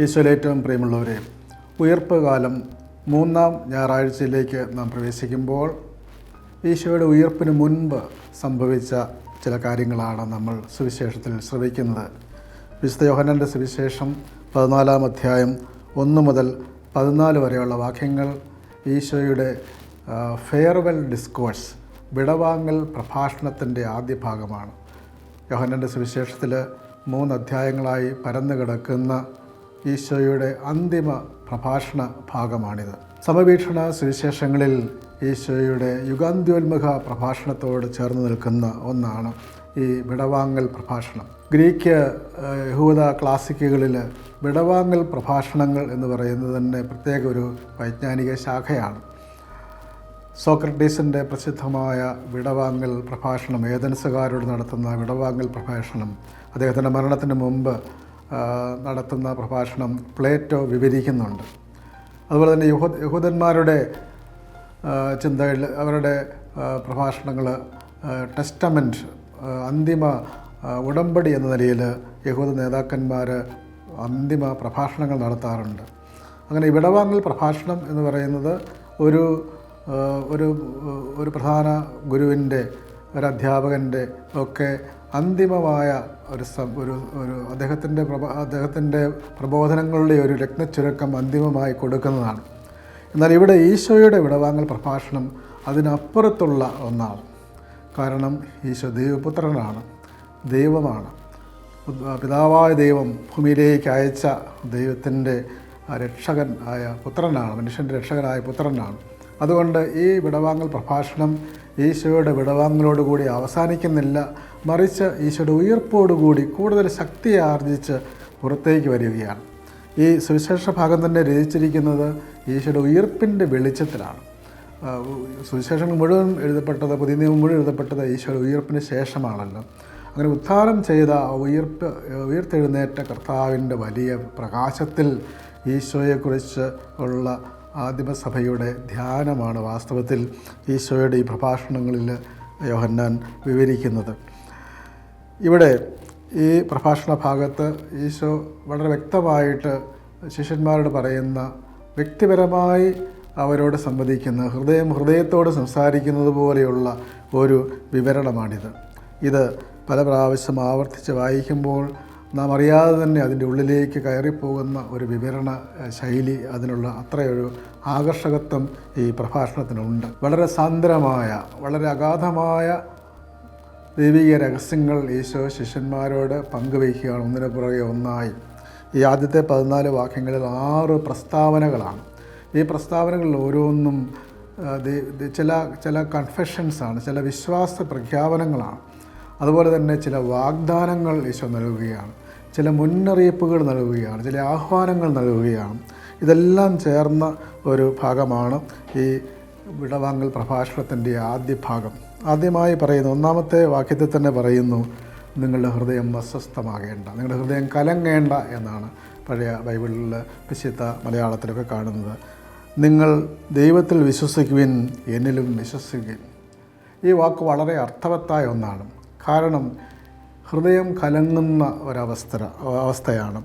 ഈശോയിലെ ഏറ്റവും പ്രിയമുള്ളവരെ, ഉയർപ്പ് കാലം 3-ാം ഞായറാഴ്ചയിലേക്ക് നാം പ്രവേശിക്കുമ്പോൾ ഈശോയുടെ ഉയർപ്പിന് മുൻപ് സംഭവിച്ച ചില കാര്യങ്ങളാണ് നമ്മൾ സുവിശേഷത്തിൽ ശ്രവിക്കുന്നത്. വിശുദ്ധ യോഹന്നാൻ്റെ സുവിശേഷം 14-ാം അധ്യായം 1 മുതൽ 14 വരെയുള്ള വാക്യങ്ങൾ ഈശോയുടെ ഫെയർവെൽ ഡിസ്കോഴ്സ്, വിടവാങ്ങൽ പ്രഭാഷണത്തിൻ്റെ ആദ്യ ഭാഗമാണ്. യോഹന്നാൻ്റെ സുവിശേഷത്തിൽ 3 അധ്യായങ്ങളായി പരന്നു കിടക്കുന്ന ഈശോയുടെ അന്തിമ പ്രഭാഷണ ഭാഗമാണിത്. സമവീക്ഷണ സുവിശേഷങ്ങളിൽ ഈശോയുടെ യുഗാന്ത്യോന്മുഖ പ്രഭാഷണത്തോട് ചേർന്ന് നിൽക്കുന്ന ഒന്നാണ് ഈ വിടവാങ്ങൽ പ്രഭാഷണം. ഗ്രീക്ക് യഹൂദ ക്ലാസിക്കുകളിൽ വിടവാങ്ങൽ പ്രഭാഷണങ്ങൾ എന്ന് പറയുന്നത് തന്നെ പ്രത്യേക ഒരു വൈജ്ഞാനിക ശാഖയാണ്. സോക്രട്ടീസിൻ്റെ പ്രസിദ്ധമായ വിടവാങ്ങൽ പ്രഭാഷണം, ഏഥൻസുകാരോട് നടത്തുന്ന വിടവാങ്ങൽ പ്രഭാഷണം, അദ്ദേഹത്തിൻ്റെ മരണത്തിന് മുമ്പ് നടത്തുന്ന പ്രഭാഷണം പ്ലേറ്റോ വിവരിക്കുന്നുണ്ട്. അതുപോലെ തന്നെ യഹൂദന്മാരുടെ ചിന്തയിൽ അവരുടെ പ്രഭാഷണങ്ങൾ ടെസ്റ്റമെൻറ്റ്, അന്തിമ ഉടമ്പടി എന്ന നിലയിൽ യഹൂദ നേതാക്കന്മാർ അന്തിമ പ്രഭാഷണങ്ങൾ നടത്താറുണ്ട്. അങ്ങനെ വിടവാങ്ങൽ പ്രഭാഷണം എന്ന് പറയുന്നത് ഒരു ഒരു പ്രധാന ഗുരുവിൻ്റെ, ഒരു അധ്യാപകൻ്റെ ഒക്കെ അന്തിമമായ ഒരു അദ്ദേഹത്തിൻ്റെ പ്രബോധനങ്ങളുടെ ഒരു രത്നച്ചുരുക്കം അന്തിമമായി കൊടുക്കുന്നതാണ്. എന്നാൽ ഇവിടെ ഈശോയുടെ വിടവാങ്ങൽ പ്രഭാഷണം അതിനപ്പുറത്തുള്ള ഒന്നാണ്. കാരണം ഈശോ ദൈവപുത്രനാണ്, ദൈവമാണ്. പിതാവായ ദൈവം ഭൂമിയിലേക്ക് അയച്ച ദൈവത്തിൻ്റെ രക്ഷകൻ ആയ പുത്രനാണ്, മനുഷ്യൻ്റെ രക്ഷകനായ പുത്രനാണ്. അതുകൊണ്ട് ഈ വിടവാങ്ങൽ പ്രഭാഷണം ഈശോയുടെ വിടവാങ്ങലോടുകൂടി അവസാനിക്കുന്നില്ല, മറിച്ച് ഈശോയുടെ ഉയർപ്പോടുകൂടി കൂടുതൽ ശക്തി ആർജിച്ച് പുറത്തേക്ക് വരികയാണ്. ഈ സുവിശേഷ ഭാഗം തന്നെ രചിച്ചിരിക്കുന്നത് ഈശോയുടെ ഉയർപ്പിൻ്റെ വെളിച്ചത്തിലാണ്. സുവിശേഷങ്ങൾ മുഴുവൻ എഴുതപ്പെട്ടത്, പുതിയ നിയമം മുഴുവൻ എഴുതപ്പെട്ടത് ഈശോയുടെ ഉയർപ്പിന് ശേഷമാണല്ലോ. അങ്ങനെ ഉദ്ധാനം ചെയ്ത ഉയർത്തെഴുന്നേറ്റ കർത്താവിൻ്റെ വലിയ പ്രകാശത്തിൽ ഈശോയെക്കുറിച്ച് ഉള്ള ആദിമസഭയുടെ ധ്യാനമാണ് വാസ്തവത്തിൽ ഈശോയുടെ ഈ പ്രഭാഷണങ്ങളിൽ യോഹന്നാൻ വിവരിക്കുന്നത്. ഇവിടെ ഈ പ്രഭാഷണ ഭാഗത്ത് ഈശോ വളരെ വ്യക്തമായിട്ട് ശിഷ്യന്മാരോട് പറയുന്ന, വ്യക്തിപരമായി അവരോട് സംവദിക്കുന്ന, ഹൃദയത്തോട് സംസാരിക്കുന്നത് പോലെയുള്ള ഒരു വിവരണമാണിത്. ഇത് പല പ്രാവശ്യം ആവർത്തിച്ച് വായിക്കുമ്പോൾ നാം അറിയാതെ തന്നെ അതിൻ്റെ ഉള്ളിലേക്ക് കയറിപ്പോകുന്ന ഒരു വിവരണ ശൈലി, അതിനുള്ള അത്രയൊരു ആകർഷകത്വം ഈ പ്രഭാഷണത്തിനുണ്ട്. വളരെ സാന്ദ്രമായ, വളരെ അഗാധമായ ദൈവിക രഹസ്യങ്ങൾ ഈശോ ശിഷ്യന്മാരോട് പങ്കുവയ്ക്കുകയാണ്, ഒന്നിനു പുറകെ ഒന്നായി. ഈ ആദ്യത്തെ 14 വാക്യങ്ങളിൽ 6 പ്രസ്താവനകളാണ്. ഈ പ്രസ്താവനകളിൽ ഓരോന്നും ചില കൺഫെഷൻസാണ്, ചില വിശ്വാസ പ്രഖ്യാപനങ്ങളാണ്. അതുപോലെ തന്നെ ചില വാഗ്ദാനങ്ങൾ ഈശോ നൽകുകയാണ്, ചില മുന്നറിയിപ്പുകൾ നൽകുകയാണ്, ചില ആഹ്വാനങ്ങൾ നൽകുകയാണ്. ഇതെല്ലാം ചേർന്ന ഒരു ഭാഗമാണ് ഈ വിടവാങ്ങൽ പ്രഭാഷണത്തിൻ്റെ ആദ്യ ഭാഗം. ആദ്യമായി പറയുന്നു, 1-ാമത്തെ വാക്യത്തിൽ തന്നെ പറയുന്നു, നിങ്ങളുടെ ഹൃദയം അസ്വസ്ഥമാകേണ്ട, നിങ്ങളുടെ ഹൃദയം കലങ്ങേണ്ട എന്നാണ് പഴയ ബൈബിളിൽ, വിശുദ്ധ മലയാളത്തിലൊക്കെ കാണുന്നത്. നിങ്ങൾ ദൈവത്തിൽ വിശ്വസിക്കുവിൻ, എന്നിലും വിശ്വസിക്കുവിൻ. ഈ വാക്ക് വളരെ അർത്ഥവത്തായ ഒന്നാണ്. കാരണം ഹൃദയം കലങ്ങുന്ന അവസ്ഥയാണ്,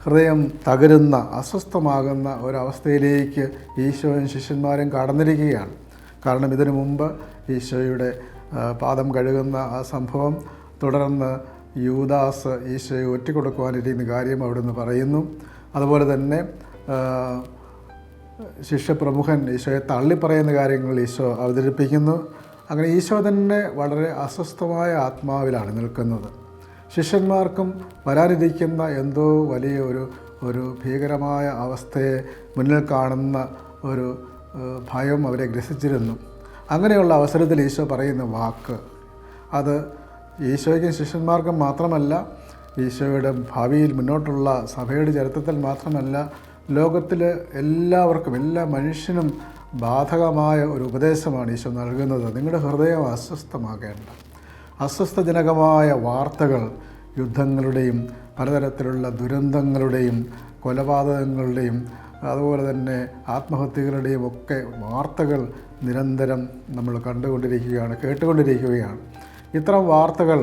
ഹൃദയം തകരുന്ന, അസ്വസ്ഥമാകുന്ന ഒരവസ്ഥയിലേക്ക് ഈശോയും ശിഷ്യന്മാരും കടന്നിരിക്കുകയാണ്. കാരണം ഇതിനു മുമ്പ് ഈശോയുടെ പാദം കഴുകുന്ന ആ സംഭവം, തുടർന്ന് യൂദാസ് ഈശോയെ ഒറ്റിക്കൊടുക്കുവാനിരിക്കുന്ന കാര്യം അവിടുന്ന് പറയുന്നു. അതുപോലെ തന്നെ ശിഷ്യപ്രമുഖൻ ഈശോയെ തള്ളിപ്പറയുന്ന കാര്യങ്ങൾ ഈശോ അവതരിപ്പിക്കുന്നു. അങ്ങനെ ഈശോ തന്നെ വളരെ അസ്വസ്ഥമായ ആത്മാവിലാണ് നിൽക്കുന്നത്. ശിഷ്യന്മാർക്കും വരാനിരിക്കുന്ന എന്തോ വലിയ ഒരു ഭീകരമായ അവസ്ഥയെ മുന്നിൽ കാണുന്ന ഒരു ഭയം അവരെ ഗ്രസിച്ചിരുന്നു. അങ്ങനെയുള്ള അവസരത്തിൽ ഈശോ പറയുന്ന വാക്ക്, അത് ഈശോയ്ക്കും ശിഷ്യന്മാർക്കും മാത്രമല്ല, ഈശോയുടെ ഭാവിയിൽ മുന്നോട്ടുള്ള സഭയുടെ ചരിത്രത്തിൽ മാത്രമല്ല, ലോകത്തിൽ എല്ലാവർക്കും, എല്ലാ മനുഷ്യനും ബാധകമായ ഒരു ഉപദേശമാണ് ഈശോ നൽകുന്നത്. നിങ്ങളുടെ ഹൃദയം അസ്വസ്ഥമാകേണ്ട. അസ്വസ്ഥജനകമായ വാർത്തകൾ, യുദ്ധങ്ങളുടെയും പലതരത്തിലുള്ള ദുരന്തങ്ങളുടെയും കൊലപാതകങ്ങളുടെയും അതുപോലെ തന്നെ ആത്മഹത്യകളുടെയും ഒക്കെ വാർത്തകൾ നിരന്തരം നമ്മൾ കേട്ടുകൊണ്ടിരിക്കുകയാണ്. ഇത്തരം വാർത്തകൾ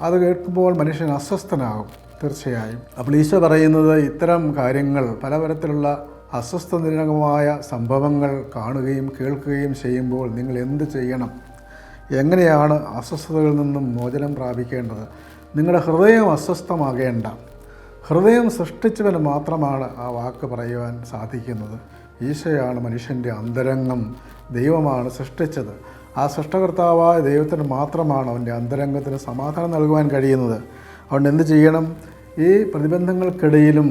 അത് കേൾക്കുമ്പോൾ മനുഷ്യൻ അസ്വസ്ഥനാകും. തീർച്ചയായും. അപ്പോൾ ഈശോ പറയുന്നത് ഇത്തരം കാര്യങ്ങൾ പലതരത്തിലുള്ള അസ്വസ്ഥജനകമായ സംഭവങ്ങൾ കാണുകയും കേൾക്കുകയും ചെയ്യുമ്പോൾ നിങ്ങൾ എന്ത് ചെയ്യണം, എങ്ങനെയാണ് അസ്വസ്ഥതകളിൽ നിന്നും മോചനം പ്രാപിക്കേണ്ടത്. നിങ്ങളുടെ ഹൃദയം അസ്വസ്ഥമാകേണ്ട. ഹൃദയം സൃഷ്ടിച്ചവന് മാത്രമാണ് ആ വാക്ക് പറയുവാൻ സാധിക്കുന്നത്. ഈശോയാണ് മനുഷ്യൻ്റെ അന്തരംഗം, ദൈവമാണ് സൃഷ്ടിച്ചത്. ആ സൃഷ്ടകർത്താവായ ദൈവത്തിന് മാത്രമാണ് അവൻ്റെ അന്തരംഗത്തിന് സമാധാനം നൽകുവാൻ കഴിയുന്നത്. അതുകൊണ്ട് എന്ത് ചെയ്യണം? ഈ പ്രതിബന്ധങ്ങൾക്കിടയിലും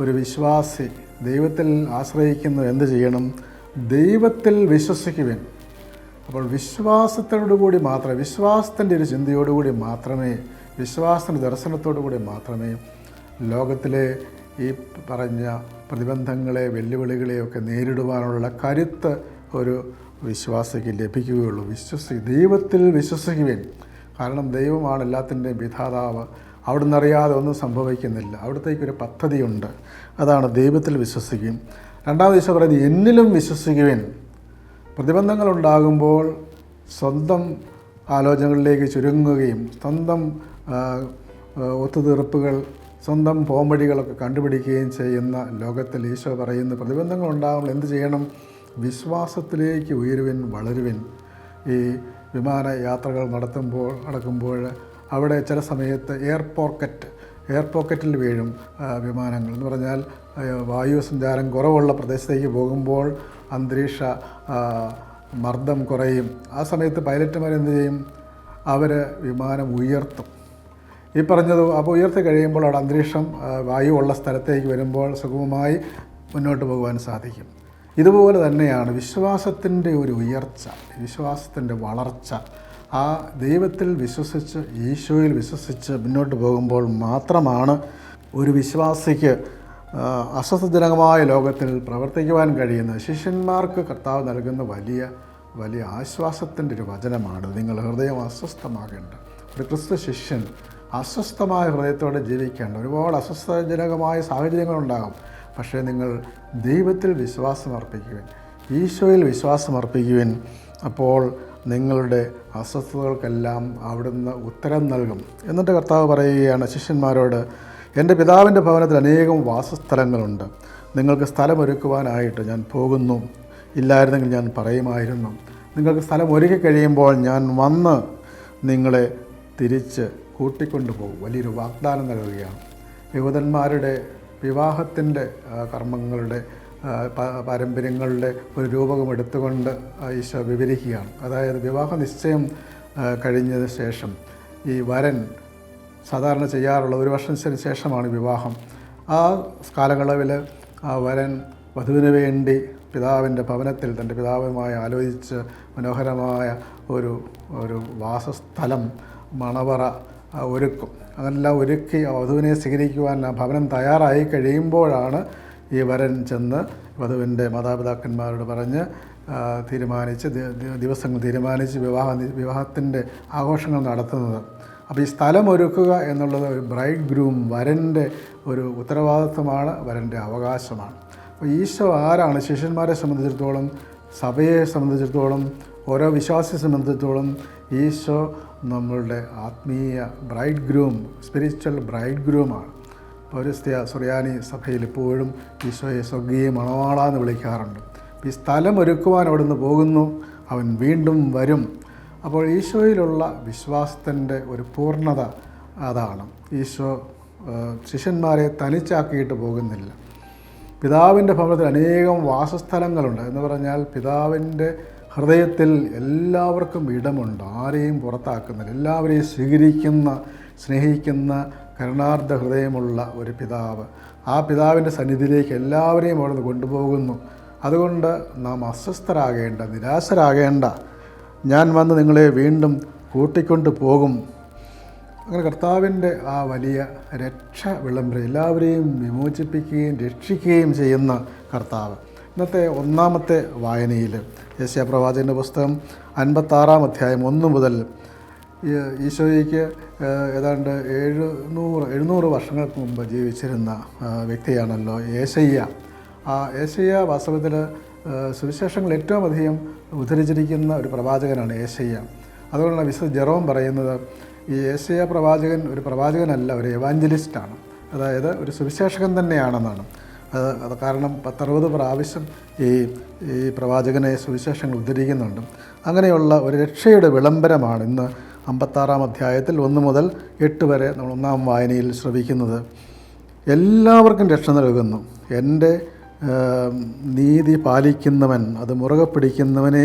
ഒരു വിശ്വാസി ദൈവത്തിൽ ആശ്രയിക്കുന്നത് എന്ത് ചെയ്യണം? ദൈവത്തിൽ വിശ്വസിക്കുവാൻ. അപ്പോൾ വിശ്വാസത്തോടുകൂടി മാത്രമേ, വിശ്വാസത്തിൻ്റെ ഒരു ചിന്തയോടുകൂടി മാത്രമേ, വിശ്വാസത്തിൻ്റെ ദർശനത്തോടുകൂടി മാത്രമേ ലോകത്തിലെ ഈ പറഞ്ഞ പ്രതിബന്ധങ്ങളെ, വെല്ലുവിളികളെയൊക്കെ നേരിടുവാനുള്ള കരുത്ത് ഒരു വിശ്വാസിക്ക് ലഭിക്കുകയുള്ളൂ. ദൈവത്തിൽ വിശ്വസിക്കുവാൻ. കാരണം ദൈവമാണ് എല്ലാത്തിൻ്റെയും വിധാതാവ്. അവിടുന്ന് അറിയാതെ ഒന്നും സംഭവിക്കുന്നില്ല. അവിടത്തേക്കൊരു പദ്ധതിയുണ്ട്. അതാണ് ദൈവത്തിൽ വിശ്വസിക്കും. രണ്ടാമത് ഈശോ പറയുന്നത് എന്നിലും വിശ്വസിക്കുവാൻ. പ്രതിബന്ധങ്ങളുണ്ടാകുമ്പോൾ സ്വന്തം ആലോചനകളിലേക്ക് ചുരുങ്ങുകയും സ്വന്തം ഒത്തുതീർപ്പുകൾ, സ്വന്തം പോംവഴികളൊക്കെ കണ്ടുപിടിക്കുകയും ചെയ്യുന്ന ലോകത്തിൽ ഈശോ പറയുന്ന പ്രതിബന്ധങ്ങളുണ്ടാകുമ്പോൾ എന്ത് ചെയ്യണം? വിശ്വാസത്തിലേക്ക് ഉയരുവിൻ, വളരുവിൻ. ഈ വിമാന യാത്രകൾ നടക്കുമ്പോൾ അവിടെ ചില സമയത്ത് എയർ പോക്കറ്റിൽ വീഴും വിമാനങ്ങൾ. എന്ന് പറഞ്ഞാൽ വായു സഞ്ചാരം കുറവുള്ള പ്രദേശത്തേക്ക് പോകുമ്പോൾ അന്തരീക്ഷ മർദ്ദം കുറയും. ആ സമയത്ത് പൈലറ്റുമാരെന്ത് ചെയ്യും? അവർ വിമാനം ഉയർത്തും. ഈ പറഞ്ഞത് അപ്പോൾ ഉയർത്തി കഴിയുമ്പോൾ അവിടെ അന്തരീക്ഷം വായു ഉള്ള സ്ഥലത്തേക്ക് വരുമ്പോൾ സുഗമമായി മുന്നോട്ട് പോകുവാൻ സാധിക്കും. ഇതുപോലെ തന്നെയാണ് വിശ്വാസത്തിൻ്റെ ഒരു ഉയർച്ച, വിശ്വാസത്തിൻ്റെ വളർച്ച. ആ ദൈവത്തിൽ വിശ്വസിച്ച്, ഈശോയിൽ വിശ്വസിച്ച് മുന്നോട്ട് പോകുമ്പോൾ മാത്രമാണ് ഒരു വിശ്വാസിക്ക് അസ്വസ്ഥജനകമായ ലോകത്തിൽ പ്രവർത്തിക്കുവാൻ കഴിയുന്നത്. ശിഷ്യന്മാർക്ക് കർത്താവ് നൽകുന്ന വലിയ ആശ്വാസത്തിൻ്റെ ഒരു വചനമാണ്. നിങ്ങൾ ഹൃദയം അസ്വസ്ഥമാകേണ്ട. ഒരു ക്രിസ്തു ശിഷ്യൻ അസ്വസ്ഥമായ ഹൃദയത്തോടെ ജീവിക്കേണ്ട. ഒരുപാട് അസ്വസ്ഥജനകമായ സാഹചര്യങ്ങളുണ്ടാകും. പക്ഷേ നിങ്ങൾ ദൈവത്തിൽ വിശ്വാസമർപ്പിക്കുവിൻ, ഈശോയിൽ വിശ്വാസമർപ്പിക്കുവിൻ. അപ്പോൾ നിങ്ങളുടെ അസ്വസ്ഥതകൾക്കെല്ലാം അവിടുന്ന് ഉത്തരം നൽകും. എന്നിട്ട് കർത്താവ് പറയുകയാണ് ശിഷ്യന്മാരോട്, എൻ്റെ പിതാവിൻ്റെ ഭവനത്തിൽ അനേകം വാസസ്ഥലങ്ങളുണ്ട്. നിങ്ങൾക്ക് സ്ഥലമൊരുക്കുവാനായിട്ട് ഞാൻ പോകുന്നു. ഇല്ലായിരുന്നെങ്കിൽ ഞാൻ പറയുമായിരുന്നു. നിങ്ങൾക്ക് സ്ഥലം ഒരുക്കി കഴിയുമ്പോൾ ഞാൻ വന്ന് നിങ്ങളെ തിരിച്ച് കൂട്ടിക്കൊണ്ടുപോകും. വലിയൊരു വാഗ്ദാനം നൽകുകയാണ്. യഹൂദന്മാരുടെ വിവാഹത്തിൻ്റെ കർമ്മങ്ങളുടെ പാരമ്പര്യങ്ങളുടെ ഒരു രൂപകം എടുത്തുകൊണ്ട് ഈശോ വിവരിക്കുകയാണ്. അതായത് വിവാഹ നിശ്ചയം കഴിഞ്ഞതിന് ശേഷം ഈ വരൻ സാധാരണ ചെയ്യാറുള്ള 1 വർഷത്തിന് ശേഷമാണ് വിവാഹം. ആ കാലയളവിൽ ആ വരൻ വധുവിന് വേണ്ടി പിതാവിൻ്റെ ഭവനത്തിൽ തൻ്റെ പിതാവുമായി ആലോചിച്ച് മനോഹരമായ ഒരു വാസസ്ഥലം, മണവറ ഒരുക്കും. അതെല്ലാം ഒരുക്കി വധുവിനെ സ്വീകരിക്കുവാൻ ആ ഭവനം തയ്യാറായി കഴിയുമ്പോഴാണ് ഈ വരൻ ചെന്ന് വധുവിൻ്റെ മാതാപിതാക്കന്മാരോട് പറഞ്ഞ് ദിവസങ്ങൾ തീരുമാനിച്ച് വിവാഹത്തിൻ്റെ ആഘോഷങ്ങൾ നടത്തുന്നത്. അപ്പോൾ ഈ സ്ഥലം ഒരുക്കുക എന്നുള്ളത് ഒരു ബ്രൈഡ് ഗ്രൂം, വരൻ്റെ ഒരു ഉത്തരവാദിത്വമാണ്, വരൻ്റെ അവകാശമാണ്. അപ്പോൾ ഈശോ ആരാണ്? ശിഷ്യന്മാരെ സംബന്ധിച്ചിടത്തോളം, സഭയെ സംബന്ധിച്ചിടത്തോളം, ഓരോ വിശ്വാസിയെ സംബന്ധിച്ചിടത്തോളം ഈശോ നമ്മളുടെ ആത്മീയ ബ്രൈഡ് ഗ്രൂം, സ്പിരിച്വൽ ബ്രൈഡ് ഗ്രൂമാണ്. പൗരസ്ത്യ സുറിയാനി സഭയിൽ എപ്പോഴും ഈശോയെ സ്വർഗീയ മണവാള എന്ന് വിളിക്കാറുണ്ട്. ഈ സ്ഥലം ഒരുക്കുവാൻ അവിടുന്ന് പോകുന്നു, അവൻ വീണ്ടും വരും. അപ്പോൾ ഈശോയിലുള്ള വിശ്വാസത്തിൻ്റെ ഒരു പൂർണ്ണത അതാണ്. ഈശോ ശിഷ്യന്മാരെ തനിച്ചാക്കിയിട്ട് പോകുന്നില്ല. പിതാവിൻ്റെ ഭവനത്തിൽ അനേകം വാസസ്ഥലങ്ങളുണ്ട് എന്ന് പറഞ്ഞാൽ പിതാവിൻ്റെ ഹൃദയത്തിൽ എല്ലാവർക്കും ഇടമുണ്ട്. ആരെയും പുറത്താക്കുന്നില്ല. എല്ലാവരെയും സ്വീകരിക്കുന്ന, സ്നേഹിക്കുന്ന, കരുണാർദ്ദ ഹൃദയമുള്ള ഒരു പിതാവ്. ആ പിതാവിൻ്റെ സന്നിധിയിലേക്ക് എല്ലാവരെയും അവിടുന്ന് കൊണ്ടുപോകുന്നു. അതുകൊണ്ട് നാം അസ്വസ്ഥരാകേണ്ട, നിരാശരാകേണ്ട. ഞാൻ വന്ന് നിങ്ങളെ വീണ്ടും കൂട്ടിക്കൊണ്ട് പോകും. അങ്ങനെ കർത്താവിൻ്റെ ആ വലിയ രക്ഷ വിളംബരം, എല്ലാവരെയും വിമോചിപ്പിക്കുകയും രക്ഷിക്കുകയും ചെയ്യുന്ന കർത്താവ്. ഇന്നത്തെ ഒന്നാമത്തെ വായനയിൽ യെശയ്യാ പ്രവാചകൻ്റെ പുസ്തകം 56-ാം അധ്യായം 1 മുതൽ ഈശോയ്ക്ക് ഏതാണ്ട് 700 വർഷങ്ങൾക്ക് മുമ്പ് ജീവിച്ചിരുന്ന വ്യക്തിയാണല്ലോ യെശയ്യാ. ആ യെശയ്യാ വാസ്തവത്തിൽ സുവിശേഷങ്ങൾ ഏറ്റവും അധികം ഉദ്ധരിച്ചിരിക്കുന്ന ഒരു പ്രവാചകനാണ് യെശയ്യാ. അതുകൊണ്ടാണ് വിശുദ്ധ ജെറോം പറയുന്നത്, ഈ യെശയ്യാ പ്രവാചകൻ ഒരു പ്രവാചകനല്ല, ഒരു എവാഞ്ചലിസ്റ്റാണ്. അതായത് ഒരു സുവിശേഷകൻ തന്നെയാണെന്നാണ്. അത് കാരണം 10-60 പ്രാവശ്യം ഈ പ്രവാചകനെ സുവിശേഷങ്ങൾ ഉദ്ധരിക്കുന്നുണ്ട്. അങ്ങനെയുള്ള ഒരു രക്ഷയുടെ വിളംബരമാണ് ഇന്ന് 56-ാം അധ്യായത്തിൽ 1 മുതൽ 8 വരെ നമ്മൾ 1-ാം വായനയിൽ ശ്രവിക്കുന്നത്. എല്ലാവർക്കും രക്ഷ നൽകുന്നു. എൻ്റെ നീതി പാലിക്കുന്നവൻ, അത് മുറുകെ പിടിക്കുന്നവനെ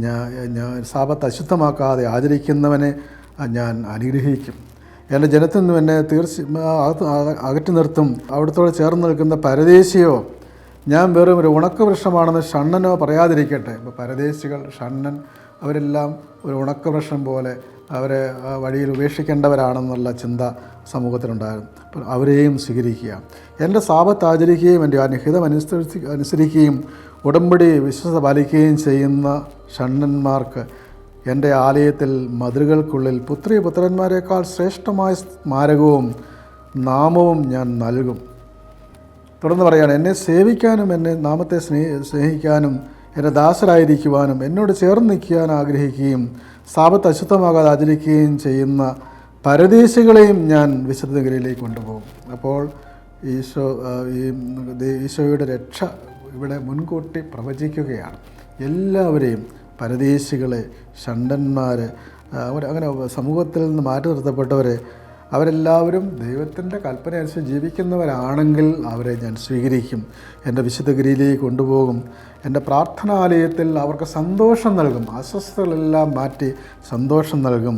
ഞാൻ സാബത്ത് അശുദ്ധമാക്കാതെ ആചരിക്കുന്നവനെ ഞാൻ അനുഗ്രഹിക്കും. എൻ്റെ ജനത്തിൽ നിന്നും എന്നെ അകറ്റി നിർത്തും. അവിടത്തോട് ചേർന്ന് നിൽക്കുന്ന പരദേശിയോ ഞാൻ വെറും ഒരു ഉണക്കവൃക്ഷമാണെന്ന് ഷണ്ണനോ പറയാതിരിക്കട്ടെ. ഇപ്പോൾ പരദേശികൾ, ഷണ്ണൻ, അവരെല്ലാം ഒരു ഉണക്കവൃക്ഷം പോലെ അവരെ വഴിയിൽ ഉപേക്ഷിക്കേണ്ടവരാണെന്നുള്ള ചിന്ത സമൂഹത്തിലുണ്ടായിരുന്നു. അപ്പോൾ അവരെയും സ്വീകരിക്കുക. എൻ്റെ സാബത്ത് ആചരിക്കുകയും എൻ്റെ അനുഹിതം അനുസരിക്കുകയും ഉടമ്പടി വിശ്വസത പാലിക്കുകയും ചെയ്യുന്ന ഷണ്ണന്മാർക്ക് എൻ്റെ ആലയത്തിൽ മതിലുകൾക്കുള്ളിൽ പുത്രന്മാരെക്കാൾ ശ്രേഷ്ഠമായ സ്മാരകവും നാമവും ഞാൻ നൽകും. തുടർന്ന് പറയുകയാണ്, എന്നെ സേവിക്കാനും എന്നെ നാമത്തെ സ്നേഹിക്കാനും എൻ്റെ ദാസരായിരിക്കുവാനും എന്നോട് ചേർന്ന് നിൽക്കുവാൻ ആഗ്രഹിക്കുകയും സാബത്ത് അശുദ്ധമാകാതെ ആചരിക്കുകയും ചെയ്യുന്ന പരദേശികളെയും ഞാൻ വിശുദ്ധ നഗരിയിലേക്ക് കൊണ്ടുപോകും. അപ്പോൾ ഈശോയുടെ രക്ഷ ഇവിടെ മുൻകൂട്ടി പ്രവചിക്കുകയാണ്. എല്ലാവരെയും, പരദേശികളെ, ഷണ്ടന്മാർ, അങ്ങനെ സമൂഹത്തിൽ നിന്ന് മാറ്റി നിർത്തപ്പെട്ടവരെ, അവരെല്ലാവരും ദൈവത്തിൻ്റെ കൽപ്പന അനുസരിച്ച് ജീവിക്കുന്നവരാണെങ്കിൽ അവരെ ഞാൻ സ്വീകരിക്കും. എൻ്റെ വിശുദ്ധഗിരിയിലേക്ക് കൊണ്ടുപോകും. എൻ്റെ പ്രാർത്ഥനാലയത്തിൽ അവർക്ക് സന്തോഷം നൽകും. അസ്വസ്ഥതകളെല്ലാം മാറ്റി സന്തോഷം നൽകും.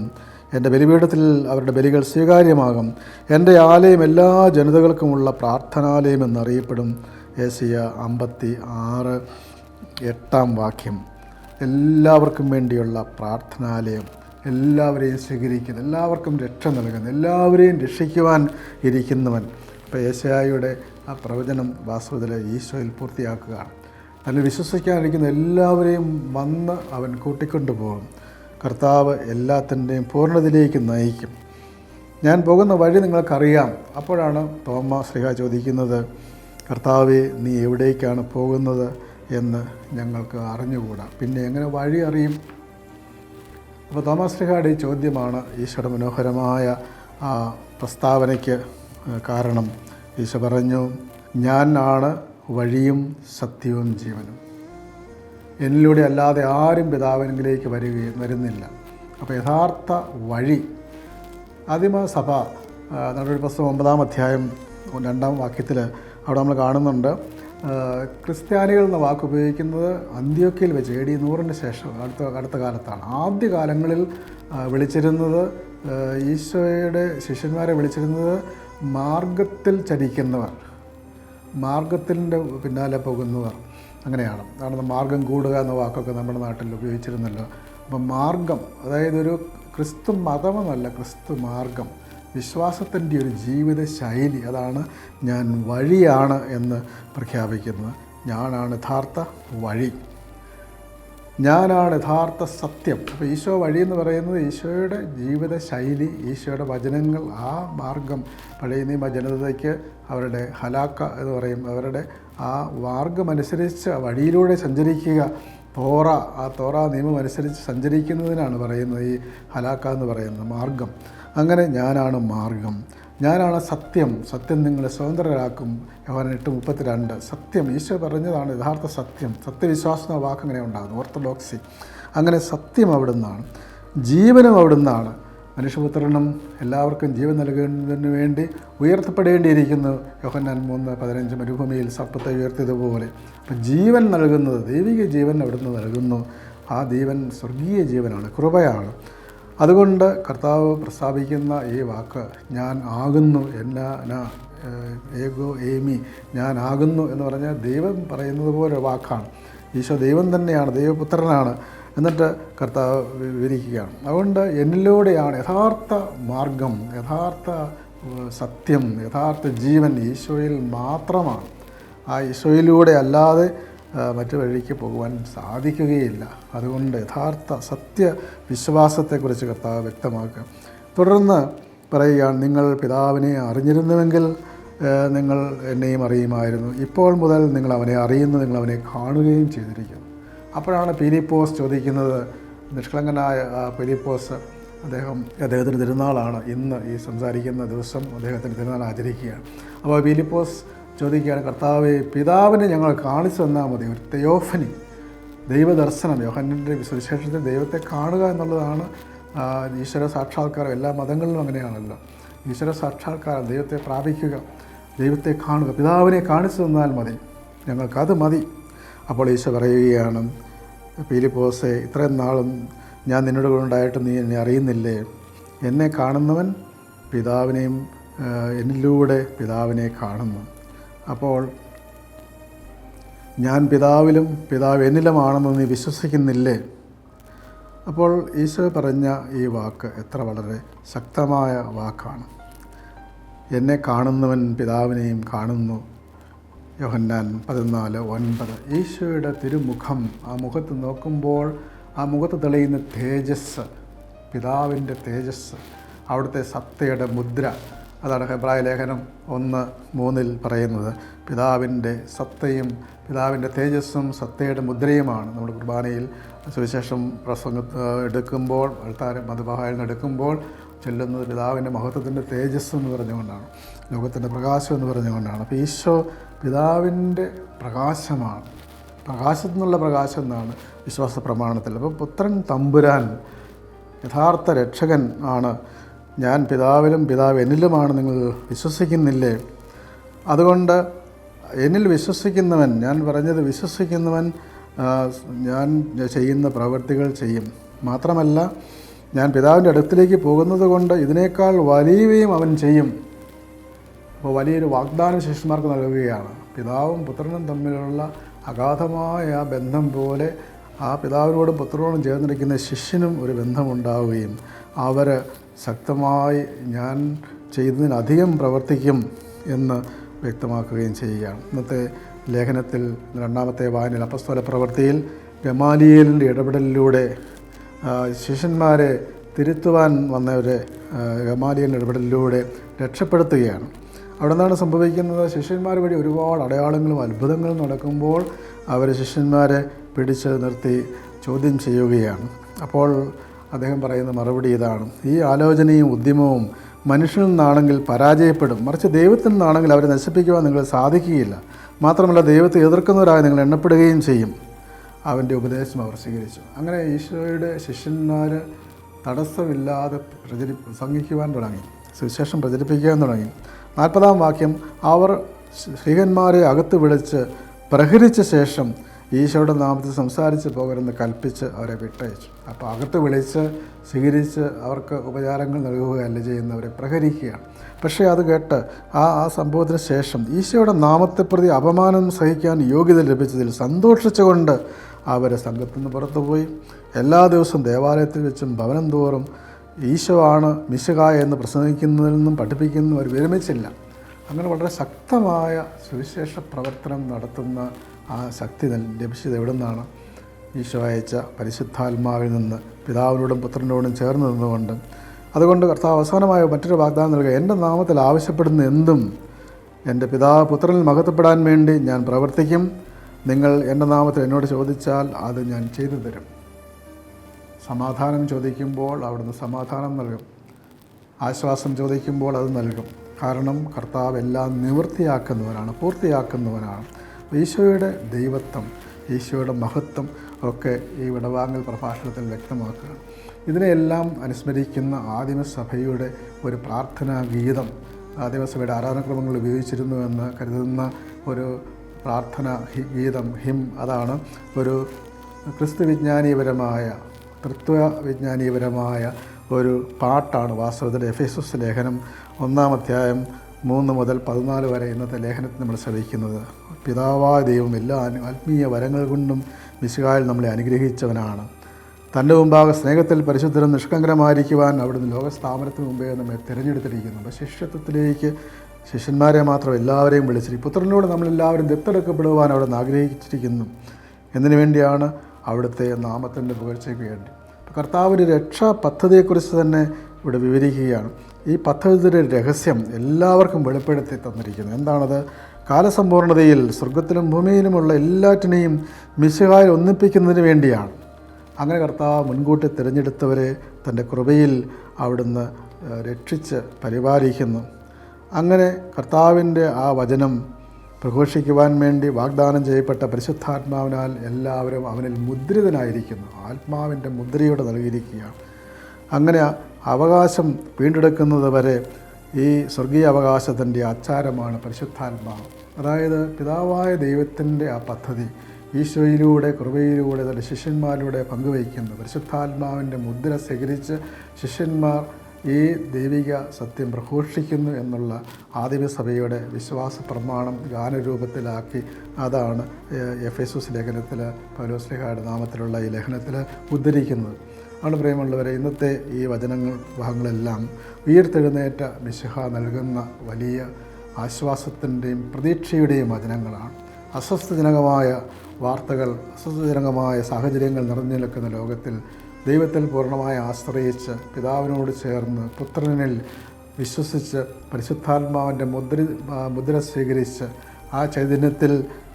എൻ്റെ ബലിപീഠത്തിൽ അവരുടെ ബലികൾ സ്വീകാര്യമാകും. എൻ്റെ ആലയം എല്ലാ ജനതകൾക്കുമുള്ള പ്രാർത്ഥനാലയം എന്നറിയപ്പെടും. യെശയ്യാ 56, 8-ാം വാക്യം. എല്ലാവർക്കും വേണ്ടിയുള്ള പ്രാർത്ഥനാലയം, എല്ലാവരെയും സ്വീകരിക്കുന്ന, എല്ലാവർക്കും രക്ഷ നൽകുന്ന, എല്ലാവരെയും രക്ഷിക്കുവാൻ ഇരിക്കുന്നവൻ. ഇപ്പോൾ യെശയ്യായുടെ ആ പ്രവചനം വാസ്തവത്തിൽ ഈശോയിൽ പൂർത്തിയാക്കുകയാണ്. തന്നെ വിശ്വസിക്കാനിരിക്കുന്ന എല്ലാവരെയും വന്ന് അവൻ കൂട്ടിക്കൊണ്ടുപോകും. കർത്താവ് എല്ലാത്തിൻ്റെയും പൂർണ്ണതയിലേക്ക് നയിക്കും. ഞാൻ പോകുന്ന വഴി നിങ്ങൾക്കറിയാം. അപ്പോഴാണ് തോമാ ശ്ലീഹ ചോദിക്കുന്നത്, കർത്താവേ, നീ എവിടേക്കാണ് പോകുന്നത് എന്ന് ഞങ്ങൾക്ക് അറിഞ്ഞുകൂടാ, പിന്നെ എങ്ങനെ വഴി അറിയും? അപ്പോൾ തോമാ ശ്ലീഹയുടെ ഈ ചോദ്യമാണ് ഈശോയുടെ മനോഹരമായ ആ പ്രസ്താവനയ്ക്ക് കാരണം. ഈശോ പറഞ്ഞു, ഞാനാണ് വഴിയും സത്യവും ജീവനും. എന്നിലൂടെ അല്ലാതെ ആരും പിതാവിനെങ്കിലേക്ക് വരുന്നില്ല. അപ്പോൾ യഥാർത്ഥ വഴി ആദിമസഭ നടപടി പുസ്തകം 9-ാം അധ്യായം 2-ാം വാക്യത്തിൽ അവിടെ നമ്മൾ കാണുന്നുണ്ട്, ക്രിസ്ത്യാനികൾ എന്ന വാക്ക് ഉപയോഗിക്കുന്നത് അന്ത്യോക്യയിൽ വെച്ച് AD 100-ന് ശേഷം അടുത്ത കാലത്താണ്. ആദ്യകാലങ്ങളിൽ വിളിച്ചിരുന്നത്, ഈശോയുടെ ശിഷ്യന്മാരെ വിളിച്ചിരുന്നത് മാർഗത്തിൽ ചരിക്കുന്നവർ, മാർഗത്തിൻ്റെ പിന്നാലെ പോകുന്നവർ, അങ്ങനെയാണ്. അതാണ് മാർഗം കൂടുക എന്ന വാക്കൊക്കെ നമ്മുടെ നാട്ടിൽ ഉപയോഗിച്ചിരുന്നല്ലോ. അപ്പം മാർഗം, അതായത് ഒരു ക്രിസ്തു മതമെന്നല്ല, ക്രിസ്തു മാർഗം, വിശ്വാസത്തിൻ്റെ ഒരു ജീവിത ശൈലി. അതാണ് ഞാൻ വഴിയാണ് എന്ന് പ്രഖ്യാപിക്കുന്നത്. ഞാനാണ് യഥാർത്ഥ വഴി, ഞാനാണ് യഥാർത്ഥ സത്യം. അപ്പോൾ ഈശോ വഴി എന്ന് പറയുന്നത് ഈശോയുടെ ജീവിത ശൈലി, ഈശോയുടെ വചനങ്ങൾ, ആ മാർഗം. പഴയ നിയമ ജനതയ്ക്ക് അവരുടെ ഹലാക്ക എന്ന് പറയും, അവരുടെ ആ മാർഗമനുസരിച്ച് വഴിയിലൂടെ സഞ്ചരിക്കുക, ആ തോറ നിയമം അനുസരിച്ച് സഞ്ചരിക്കുന്നതിനാണ് പറയുന്നത് ഈ ഹലാക്ക എന്ന് പറയുന്ന മാർഗം. അങ്ങനെ ഞാനാണ് മാർഗം, ഞാനാണ് സത്യം, സത്യം നിങ്ങളെ സ്വതന്ത്രരാക്കും. യോഹന്നാൻ 8:32. സത്യം ഈശോ പറഞ്ഞതാണ് യഥാർത്ഥ സത്യം. സത്യവിശ്വാസം എന്ന വാക്ക് അങ്ങനെ ഉണ്ടാകുന്നു, ഓർത്തഡോക്സി. അങ്ങനെ സത്യം അവിടുന്നാണ്, ജീവനും അവിടുന്നാണ്. മനുഷ്യപുത്രനും എല്ലാവർക്കും ജീവൻ നൽകുന്നതിന് വേണ്ടി ഉയർത്തപ്പെടേണ്ടിയിരിക്കുന്നു. യോഹന്നാൻ 3:15 മരുഭൂമിയിൽ സർപ്പത്തെ ഉയർത്തിയതുപോലെ. അപ്പം ജീവൻ നൽകുന്നത്, ദൈവിക ജീവൻ അവിടുന്ന് നൽകുന്നു. ആ ജീവൻ സ്വർഗീയ ജീവനാണ്, കൃപയാണ്. അതുകൊണ്ട് കർത്താവ് പ്രസ്താവിക്കുന്ന ഈ വാക്ക്, ഞാൻ ആകുന്നു, ഏഗോ ഏമി, ഞാൻ ആകുന്നു എന്ന് പറഞ്ഞാൽ ദൈവം പറയുന്നത് പോലെ വാക്കാണ്. ഈശോ ദൈവം തന്നെയാണ്, ദൈവപുത്രനാണ്. എന്നിട്ട് കർത്താവ് വിവരിക്കുകയാണ്. അതുകൊണ്ട് എന്നിലൂടെയാണ് യഥാർത്ഥ മാർഗം, യഥാർത്ഥ സത്യം, യഥാർത്ഥ ജീവൻ ഈശോയിൽ മാത്രമാണ്. ആ ഈശോയിലൂടെ അല്ലാതെ മറ്റു വഴിക്ക് പോകുവാൻ സാധിക്കുകയില്ല. അതുകൊണ്ട് യഥാർത്ഥ സത്യവിശ്വാസത്തെക്കുറിച്ച് കർത്താവ് വ്യക്തമാക്കുക. തുടർന്ന് പറയുകയാണ്, നിങ്ങൾ പിതാവിനെ അറിഞ്ഞിരുന്നുവെങ്കിൽ നിങ്ങൾ എന്നെയും അറിയുമായിരുന്നു. ഇപ്പോൾ മുതൽ നിങ്ങൾ അവനെ അറിയുന്നു, നിങ്ങൾ അവനെ കാണുകയും ചെയ്തിരിക്കുന്നു. അപ്പോഴാണ് പീലിപ്പോസ് ചോദിക്കുന്നത്, നിഷ്കളങ്കനായ പീലിപ്പോസ്, അദ്ദേഹത്തിൻ്റെ തിരുനാളാണ് ഇന്ന്. ഈ സംസാരിക്കുന്ന ദിവസം അദ്ദേഹത്തിൻ്റെ തിരുനാൾ ആചരിക്കുകയാണ്. അപ്പോൾ ഫിലിപ്പോസ് ചോദിക്കുകയാണ്, കർത്താവേ, പിതാവിനെ ഞങ്ങൾ കാണിച്ചു തന്നാൽ മതി. ഒരു തെയോഫനി, ദൈവദർശനം. യോഹന്നൻ്റെ സുവിശേഷത്തിൽ ദൈവത്തെ കാണുക എന്നുള്ളതാണ് ഈശ്വര സാക്ഷാത്കാരം. എല്ലാ മതങ്ങളിലും അങ്ങനെയാണല്ലോ. ഈശ്വര സാക്ഷാത്കാരം, ദൈവത്തെ പ്രാപിക്കുക, ദൈവത്തെ കാണുക, പിതാവിനെ കാണിച്ചു തന്നാൽ മതി, ഞങ്ങൾക്കത് മതി. അപ്പോൾ ഈശോ പറയുകയാണ്, ഫിലിപ്പോസേ, ഇത്രയും നാളും ഞാൻ നിന്നോട് കൊണ്ടായിട്ട് നീ എന്നെ അറിയുന്നില്ലേ? എന്നെ കാണുന്നവൻ പിതാവിനെയും എന്നിലൂടെ പിതാവിനെ കാണുന്നു. അപ്പോൾ ഞാൻ പിതാവിലും പിതാവ് എന്നിലുമാണെന്ന് നീ വിശ്വസിക്കുന്നില്ലേ? അപ്പോൾ ഈശോ പറഞ്ഞ ഈ വാക്ക് എത്ര വളരെ ശക്തമായ വാക്കാണ്. എന്നെ കാണുന്നവൻ പിതാവിനെയും കാണുന്നു. യോഹന്നാൻ 14:9. ഈശോയുടെ തിരുമുഖം, ആ മുഖത്ത് നോക്കുമ്പോൾ ആ മുഖത്ത് തെളിയുന്ന തേജസ്, പിതാവിൻ്റെ തേജസ്, അവിടുത്തെ സത്തയുടെ മുദ്ര. അതാണ് ഹെബ്രായ ലേഖനം 1:3 പറയുന്നത്. പിതാവിൻ്റെ സത്തയും പിതാവിൻ്റെ തേജസ്സും സത്തയുടെ മുദ്രയുമാണ്. നമ്മൾ കുർബാനയിൽ സുവിശേഷം എടുക്കുമ്പോൾ, മധുബഹായിൽ നിന്ന് എടുക്കുമ്പോൾ ചൊല്ലുന്നത് പിതാവിൻ്റെ മഹത്വത്തിൻ്റെ തേജസ് എന്ന് പറഞ്ഞുകൊണ്ടാണ്, ലോകത്തിൻ്റെ പ്രകാശം എന്ന് പറഞ്ഞുകൊണ്ടാണ്. അപ്പോൾ ഈശോ പിതാവിൻ്റെ പ്രകാശമാണ്, പ്രകാശത്തു നിന്നുള്ള പ്രകാശം എന്നാണ് വിശ്വാസ പ്രമാണത്തിൽ. അപ്പോൾ പുത്രൻ തമ്പുരാൻ യഥാർത്ഥ രക്ഷകൻ ആണ്. ഞാൻ പിതാവിലും പിതാവ് എന്നിലുമാണ് നിങ്ങൾ വിശ്വസിക്കുന്നില്ലേ? അതുകൊണ്ട് എന്നിൽ വിശ്വസിക്കുന്നവൻ, ഞാൻ പറഞ്ഞത് വിശ്വസിക്കുന്നവൻ ഞാൻ ചെയ്യുന്ന പ്രവൃത്തികൾ ചെയ്യും. മാത്രമല്ല, ഞാൻ പിതാവിൻ്റെ അടുത്തിലേക്ക് പോകുന്നത് കൊണ്ട് ഇതിനേക്കാൾ വലിയവയും അവൻ ചെയ്യും. അപ്പോൾ വലിയൊരു വാഗ്ദാനം ശിഷ്യന്മാർക്ക് നൽകുകയാണ്. പിതാവും പുത്രനും തമ്മിലുള്ള അഗാധമായ ആ ബന്ധം പോലെ ആ പിതാവിനോടും പുത്രനോടും ചേർന്നിരിക്കുന്ന ശിഷ്യനും ഒരു ബന്ധമുണ്ടാവുകയും അവർ ശക്തമായി ഞാൻ ചെയ്തതിനധികം പ്രവർത്തിക്കും എന്ന് വ്യക്തമാക്കുകയും ചെയ്യുകയാണ്. ഇന്നത്തെ ലേഖനത്തിൽ രണ്ടാമത്തെ വായനയിൽ അപ്പസ്തോല പ്രവൃത്തിയിൽ ഗമാലിയേലിൻ്റെ ഇടപെടലിലൂടെ ശിഷ്യന്മാരെ തിരുത്തുവാൻ വന്നവരെ ഗമാലിയേലിൻ്റെ ഇടപെടലിലൂടെ രക്ഷപ്പെടുത്തുകയാണ്. അവിടെ നിന്നാണ് സംഭവിക്കുന്നത്, ശിഷ്യന്മാർ വഴി ഒരുപാട് അടയാളങ്ങളും അത്ഭുതങ്ങളും നടക്കുമ്പോൾ അവർ ശിഷ്യന്മാരെ പിടിച്ച് നിർത്തി ചോദ്യം ചെയ്യുകയാണ്. അപ്പോൾ അദ്ദേഹം പറയുന്ന മറുപടി ഇതാണ്: ഈ ആലോചനയും ഉദ്യമവും മനുഷ്യനിൽ നിന്നാണെങ്കിൽ പരാജയപ്പെടും, മറിച്ച് ദൈവത്തിൽ നിന്നാണെങ്കിൽ അവരെ നശിപ്പിക്കുവാൻ നിങ്ങൾ സാധിക്കുകയില്ല. മാത്രമല്ല, ദൈവത്തെ എതിർക്കുന്നവരായി നിങ്ങൾ എണ്ണപ്പെടുകയും ചെയ്യും. അവൻ്റെ ഉപദേശം അവർ സ്വീകരിച്ചു. അങ്ങനെ ഈശോയുടെ ശിഷ്യന്മാർ തടസ്സമില്ലാതെ പ്രസംഗിക്കുവാൻ തുടങ്ങി, സുവിശേഷം പ്രചരിപ്പിക്കാൻ തുടങ്ങി. 40-ാം വാക്യം, അവർ സ്ത്രീകന്മാരെ അകത്ത് വിളിച്ച് പ്രഹരിച്ച ശേഷം ഈശോയുടെ നാമത്തിൽ സംസാരിച്ച് പോകരുതെന്ന് കൽപ്പിച്ച് അവരെ വിട്ടയച്ചു. അപ്പോൾ അകത്ത് വിളിച്ച് സ്വീകരിച്ച് അവർക്ക് ഉപചാരങ്ങൾ നൽകുകയല്ല ചെയ്യുന്നവരെ പ്രഹരിക്കുകയാണ്. പക്ഷേ അത് കേട്ട് ആ സംഭവത്തിന് ശേഷം ഈശോയുടെ നാമത്തെ പ്രതി അപമാനം സഹിക്കാൻ യോഗ്യത ലഭിച്ചതിൽ സന്തോഷിച്ചുകൊണ്ട് അവർ സംഘത്തിൽ നിന്ന് പുറത്തുപോയി. എല്ലാ ദിവസവും ദേവാലയത്തിൽ വെച്ചും ഭവനം തോറും ഈശോ ആണ് മിശിഹായ എന്ന് പ്രസംഗിക്കുന്നതിൽ നിന്നും പഠിപ്പിക്കുന്നതും അവർ വിരമിച്ചില്ല. അങ്ങനെ വളരെ ശക്തമായ സുവിശേഷ പ്രവർത്തനം നടത്തുന്ന ആ ശക്തി ലഭിച്ചത് എവിടെ നിന്നാണ്? ഈശോ അയച്ച പരിശുദ്ധാത്മാവിൽ നിന്ന്, പിതാവിനോടും പുത്രനോടും ചേർന്ന് നിന്നുകൊണ്ട്. അതുകൊണ്ട് കർത്താവ് അവസാനമായ മറ്റൊരു വാഗ്ദാനം നൽകുക: എൻ്റെ നാമത്തിൽ ആവശ്യപ്പെടുന്ന എന്തും എൻ്റെ പിതാവ് പുത്രനിൽ മഹത്വപ്പെടാൻ വേണ്ടി ഞാൻ പ്രവർത്തിക്കും. നിങ്ങൾ എൻ്റെ നാമത്തിൽ എന്നോട് ചോദിച്ചാൽ അത് ഞാൻ ചെയ്തു തരും. സമാധാനം ചോദിക്കുമ്പോൾ അവിടുന്ന് സമാധാനം നൽകും. ആശ്വാസം ചോദിക്കുമ്പോൾ അത് നൽകും. കാരണം കർത്താവ് എല്ലാം നിവൃത്തിയാക്കുന്നവനാണ്, പൂർത്തിയാക്കുന്നവനാണ്. ഈശോയുടെ ദൈവത്വം, ഈശോയുടെ മഹത്വം ഒക്കെ ഈ വിടവാങ്ങൽ പ്രഭാഷണത്തിൽ വ്യക്തമാക്കുകയാണ്. ഇതിനെയെല്ലാം അനുസ്മരിക്കുന്ന ആദിമസഭയുടെ ഒരു പ്രാർത്ഥനാ ഗീതം, ആദിമസഭയുടെ ആരാധനാക്രമങ്ങൾ ഉപയോഗിച്ചിരുന്നുവെന്ന് കരുതുന്ന ഒരു പ്രാർത്ഥന ഗീതം, ഹിം, അതാണ് ഒരു ക്രിസ്തുവിജ്ഞാനീയപരമായ, തൃത്വവിജ്ഞാനീയപരമായ ഒരു പാട്ടാണ്. വാസ്തവത്തിൽ എഫേസസ് ലേഖനം 1-ാം അധ്യായം 3 മുതൽ 14 വരെ ഇന്നത്തെ ലേഖനത്തിൽ നമ്മൾ ശ്രവിക്കുന്നത്. പിതാവായ ദൈവം എല്ലാ ആത്മീയ വരങ്ങൾ കൊണ്ടും മിശിഹായിൽ നമ്മളെ അനുഗ്രഹിച്ചവനാണ്. തൻ്റെ മുമ്പാകെ സ്നേഹത്തിൽ പരിശുദ്ധരും നിഷ്കളങ്കരമായിരിക്കുവാൻ അവിടുന്ന് ലോകസ്ഥാപനത്തിന് മുമ്പേ നമ്മെ തിരഞ്ഞെടുത്തിരിക്കുന്നു. അപ്പോൾ ശിഷ്യത്വത്തിലേക്ക് ശിഷ്യന്മാരെ മാത്രം എല്ലാവരെയും വിളിച്ചിരിക്കും. പുത്രനോട് നമ്മളെല്ലാവരും ദത്തെടുക്കപ്പെടുവാൻ അവിടുന്ന് ആഗ്രഹിച്ചിരിക്കുന്നു. എന്നതിനു വേണ്ടിയാണ് അവിടുത്തെ നാമത്തിൻ്റെ പുകഴ്ചയ്ക്ക് വേണ്ടി. കർത്താവിൻ്റെ രക്ഷാ പദ്ധതിയെക്കുറിച്ച് തന്നെ ഇവിടെ വിവരിക്കുകയാണ്. ഈ പദ്ധതിയുടെ രഹസ്യം എല്ലാവർക്കും വെളിപ്പെടുത്തി തന്നിരിക്കുന്നു. എന്താണത്? കാലസമ്പൂർണതയിൽ സ്വർഗത്തിലും ഭൂമിയിലുമുള്ള എല്ലാറ്റിനെയും മിശിഹായിൽ ഒന്നിപ്പിക്കുന്നതിന് വേണ്ടിയാണ്. അങ്ങനെ കർത്താവ് മുൻകൂട്ടി തിരഞ്ഞെടുത്തവരെ തൻ്റെ കൃപയിൽ അവിടുന്ന് രക്ഷിച്ച് പരിപാലിക്കുന്നു. അങ്ങനെ കർത്താവിൻ്റെ ആ വചനം പ്രഘോഷിക്കുവാൻ വേണ്ടി വാഗ്ദാനം ചെയ്യപ്പെട്ട പരിശുദ്ധാത്മാവിനാൽ എല്ലാവരും അവനിൽ മുദ്രിതനായിരിക്കുന്നു. ആത്മാവിൻ്റെ മുദ്രയോടെ നൽകിയിരിക്കുകയാണ്. അങ്ങനെ അവകാശം വീണ്ടെടുക്കുന്നത് വരെ ഈ സ്വർഗീയ അവകാശത്തിൻ്റെ ആചാരമാണ് പരിശുദ്ധാത്മാവ്. അതായത് പിതാവായ ദൈവത്തിൻ്റെ ആ പദ്ധതി ഈശോയിലൂടെ കൃപയിലൂടെ തൻ്റെ ശിഷ്യന്മാരിലൂടെ പങ്കുവയ്ക്കുന്നു. പരിശുദ്ധാത്മാവിൻ്റെ മുദ്ര സ്വീകരിച്ച് ശിഷ്യന്മാർ ഈ ദൈവിക സത്യം പ്രഘോഷിക്കുന്നു എന്നുള്ള ആദിമസഭയുടെ വിശ്വാസ പ്രമാണം ഗാനരൂപത്തിലാക്കി. അതാണ് എഫേസോസ് ലേഖനത്തിൽ പൗലോസ്ലീഹായുടെ നാമത്തിലുള്ള ഈ ലേഖനത്തിൽ ഉദ്ധരിക്കുന്നത്. ആണ് പ്രിയമുള്ളവരെ, ഇന്നത്തെ ഈ ഭാഗങ്ങളെല്ലാം ഉയർത്തെഴുന്നേറ്റ മിശിഹ നൽകുന്ന വലിയ ആശ്വാസത്തിൻ്റെയും പ്രതീക്ഷയുടെയും വചനങ്ങളാണ്. അസ്വസ്ഥജനകമായ വാർത്തകൾ, അസ്വസ്ഥജനകമായ സാഹചര്യങ്ങൾ നിറഞ്ഞു നിൽക്കുന്ന ലോകത്തിൽ ദൈവത്തിൽ പൂർണ്ണമായി ആശ്രയിച്ച് പിതാവിനോട് ചേർന്ന് പുത്രനിൽ വിശ്വസിച്ച് പരിശുദ്ധാത്മാവിൻ്റെ മുദ്ര സ്വീകരിച്ച് ആ ചൈതന്യത്തിൽ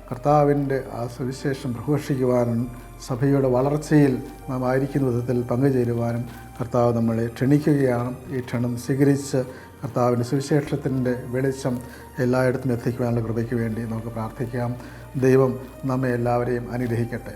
കർത്താവിൻ്റെ ആ സുവിശേഷം പ്രഘോഷിക്കുവാനും സഭയുടെ വളർച്ചയിൽ നാം ആയിരിക്കുന്ന വിധത്തിൽ പങ്കുചേരുവാനും കർത്താവ് നമ്മളെ ക്ഷണിക്കുകയാണ്. ഈ ക്ഷണം സ്വീകരിച്ച് കർത്താവിൻ്റെ സുവിശേഷത്തിൻ്റെ വെളിച്ചം എല്ലായിടത്തും എത്തിക്കുവാനുള്ള കൃപയ്ക്ക് വേണ്ടി നമുക്ക് പ്രാർത്ഥിക്കാം. ദൈവം നമ്മെ എല്ലാവരെയും അനുഗ്രഹിക്കട്ടെ.